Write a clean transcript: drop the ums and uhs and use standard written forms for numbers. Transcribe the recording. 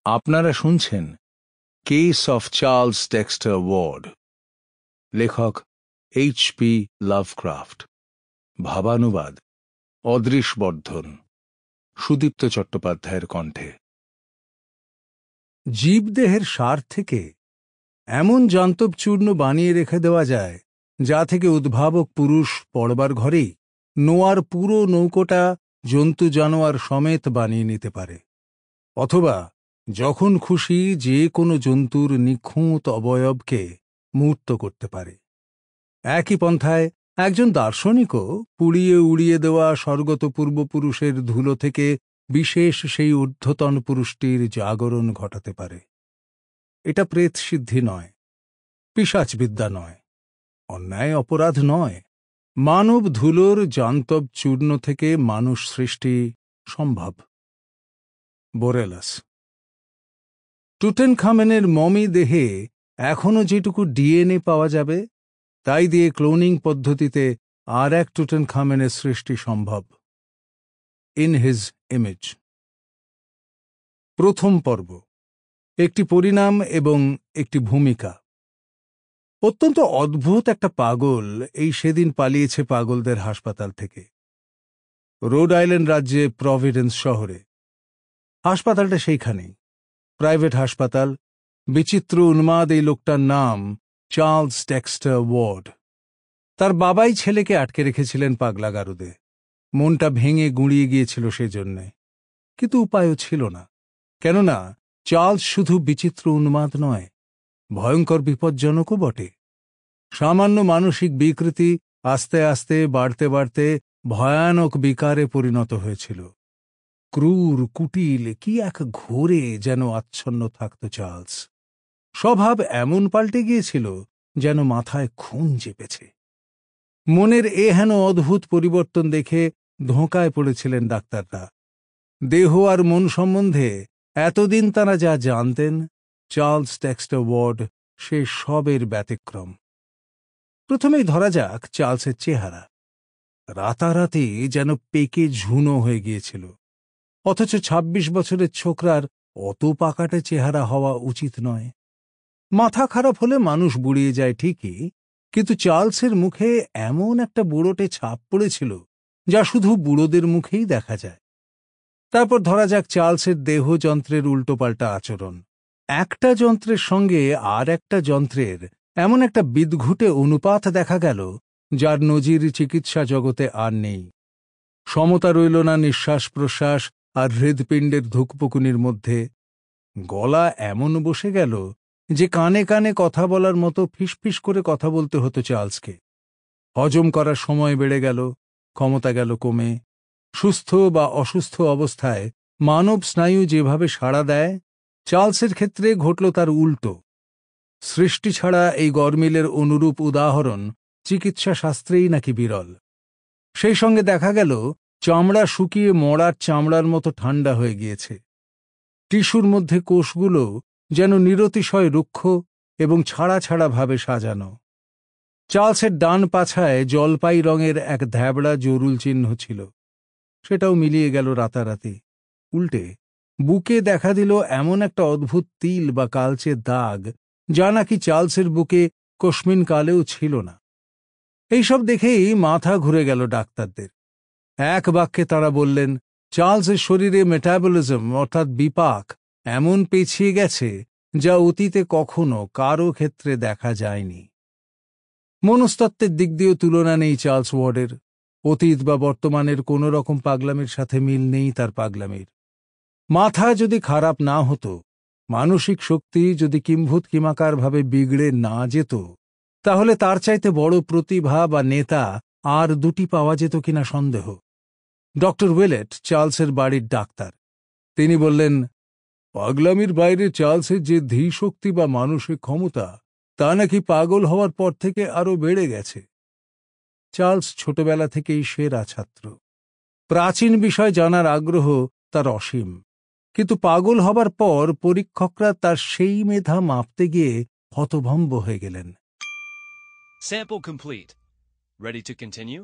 আপনারা শুনছেন case of Charles Dexter Ward, লেখক H.P. লাভক্রাফট, ভাবানুবাদ অদৃশ বর্ধন, সুদীপ্ত চট্টোপাধ্যায়ের কণ্ঠে। জীবদেহের সার থেকে এমন জান্তব চূর্ণ বানিয়ে রেখে দেওয়া যায় যা থেকে উদ্ভাবক পুরুষ পড়বার ঘরেই নোয়ার পুরো নৌকোটা জন্তু জানোয়ার সমেত বানিয়ে নিতে পারে, অথবা যখন খুশি যে কোনো জন্তুর নিখুঁত অবয়বকে মূর্ত করতে পারে। একই পন্থায় একজন দার্শনিকও পুড়িয়ে উড়িয়ে দেওয়া স্বর্গত পূর্বপুরুষের ধুলো থেকে বিশেষ সেই ঊর্ধ্বতন পুরুষটির জাগরণ ঘটাতে পারে। এটা প্রেতসিদ্ধি নয়, পিশাচবিদ্যা নয়, অন্যায় অপরাধ নয়। মানব ধুলোর জান্তব চূর্ণ থেকে মানুষ সৃষ্টি সম্ভব। বোরেলাস। টুটেনখামেনের মমি দেহে এখনও যেটুকু ডিএনএ পাওয়া যাবে তাই দিয়ে ক্লোনিং পদ্ধতিতে আর এক টুটেনখামেনের সৃষ্টি সম্ভব। In his image. প্রথম পর্ব, একটি পরিণাম এবং একটি ভূমিকা। অত্যন্ত অদ্ভুত একটা পাগল এই সেদিন পালিয়েছে পাগলদের হাসপাতাল থেকে, রোড আইল্যান্ড রাজ্যে প্রভিডেন্স শহরে। হাসপাতালটা সেইখানেই, প্রাইভেট হাসপাতাল। বিচিত্র উন্মাদ এই লোকটার নাম চার্লস ডেক্সটার ওয়ার্ড। তার বাবাই ছেলেকে আটকে রেখেছিলেন পাগলাগারদে। মনটা ভেঙে গুঁড়িয়ে গিয়েছিল সেজন্যে, কিন্তু উপায়ও ছিল না। কেননা চার্লস শুধু বিচিত্র উন্মাদ নয়, ভয়ঙ্কর বিপজ্জনকও বটে। সামান্য মানসিক বিকৃতি আস্তে আস্তে বাড়তে বাড়তে ভয়ানক বিকারে পরিণত হয়েছিল। ক্রূর কুটিল কি এক ঘোরে যেন আচ্ছন্ন থাকত চার্লস। স্বভাব এমন পাল্টে গিয়েছিল যেন মাথায় খুন চেপেছে। মনের হেন অদ্ভুত পরিবর্তন দেখে ধোঁকায় পড়েছিলেন ডাক্তাররা। দেহ আর মন সম্বন্ধে এতদিন তাঁরা যা জানতেন, চার্লস ডেক্সটার ওয়ার্ড সে সবের ব্যতিক্রম। প্রথমেই ধরা যাক চার্লসের চেহারা। রাতারাতি যেন পেকে ঝুনো হয়ে গিয়েছিল, অথচ ২৬ বছরের ছোকরার অত পাকাটে চেহারা হওয়া উচিত নয়। মাথা খারাপ হলে মানুষ বুড়িয়ে যায় ঠিকই, কিন্তু চার্লসের মুখে এমন একটা বুড়োটে ছাপ পড়েছিল যা শুধু বুড়োদের মুখেই দেখা যায়। তারপর ধরা যাক চার্লসের দেহযন্ত্রের উল্টোপাল্টা আচরণ। একটা যন্ত্রের সঙ্গে আর একটা যন্ত্রের এমন একটা বিদঘুটে অনুপাত দেখা গেল যার নজির চিকিৎসা জগতে আর নেই। সমতা রইল না নিঃশ্বাস প্রশ্বাস আর হৃদপিণ্ডের ধুকপুকুনির মধ্যে। গলা এমন বসে গেল যে কানে কানে কথা বলার মতো ফিসফিস করে কথা বলতে হতো চার্লসকে। হজম করার সময় বেড়ে গেল, ক্ষমতা গেল কমে। সুস্থ বা অসুস্থ অবস্থায় মানব স্নায়ু যেভাবে সাড়া দেয়, চার্লসের ক্ষেত্রে ঘটল তার উল্টো। সৃষ্টি ছাড়া এই গরমিলের অনুরূপ উদাহরণ চিকিৎসা শাস্ত্রেই নাকি বিরল। সেই সঙ্গে দেখা গেল চামড়া শুকিয়ে মড়ার চামড়ার মতো ঠান্ডা হয়ে গিয়েছে। টিস্যুর মধ্যে কোষগুলো যেন নিরতিশয় রুক্ষ এবং ছাড়া ছাড়া ভাবে সাজানো। চার্লসের ডান পাছায় জলপাই রঙের এক ধ্যাবড়া জরুল চিহ্ন ছিল, সেটাও মিলিয়ে গেল রাতারাতি। উল্টে বুকে দেখা দিল এমন একটা অদ্ভুত তিল বা কালচে দাগ যা নাকি চার্লসের বুকে কস্মিন কালেও ছিল না। এইসব দেখেই মাথা ঘুরে গেল ডাক্তারদের। এক বাক্যে তারা বললেন, চার্লসের শরীরে মেটাবলিজম অর্থাৎ বিপাক এমন পেছিয়ে গেছে যা অতীতে কখনো কারো ক্ষেত্রে দেখা যায়নি। মনস্তত্ত্বের দিক দিয়েও তুলনা নেই চার্লস ওয়ার্ডের। অতীত বা বর্তমানের কোনো রকম পাগলামির সাথে মিল নেই তার পাগলামির। মাথা যদি খারাপ না হতো, মানসিক শক্তি যদি কিম্ভূত কিমাকারভাবে বিগড়ে না যেত, তাহলে তার চাইতে বড় প্রতিভা বা নেতা আর দুটি পাওয়া যেত কিনা সন্দেহ। ডক্টর ওয়েলেট চার্লসের বাড়ির ডাক্তার। তিনি বললেন, পাগলামির বাইরে চার্লসের যে ধীশক্তি বা মানসিক ক্ষমতা তা নাকি পাগল হওয়ার পর থেকে আরও বেড়ে গেছে। চার্লস ছোটবেলা থেকেই সেরা ছাত্র। প্রাচীন বিষয় জানার আগ্রহ তার অসীম, কিন্তু পাগল হবার পর পরীক্ষকরা তার সেই মেধা মাপতে গিয়ে হতভম্ব হয়ে গেলেন। Sample complete. Ready to continue?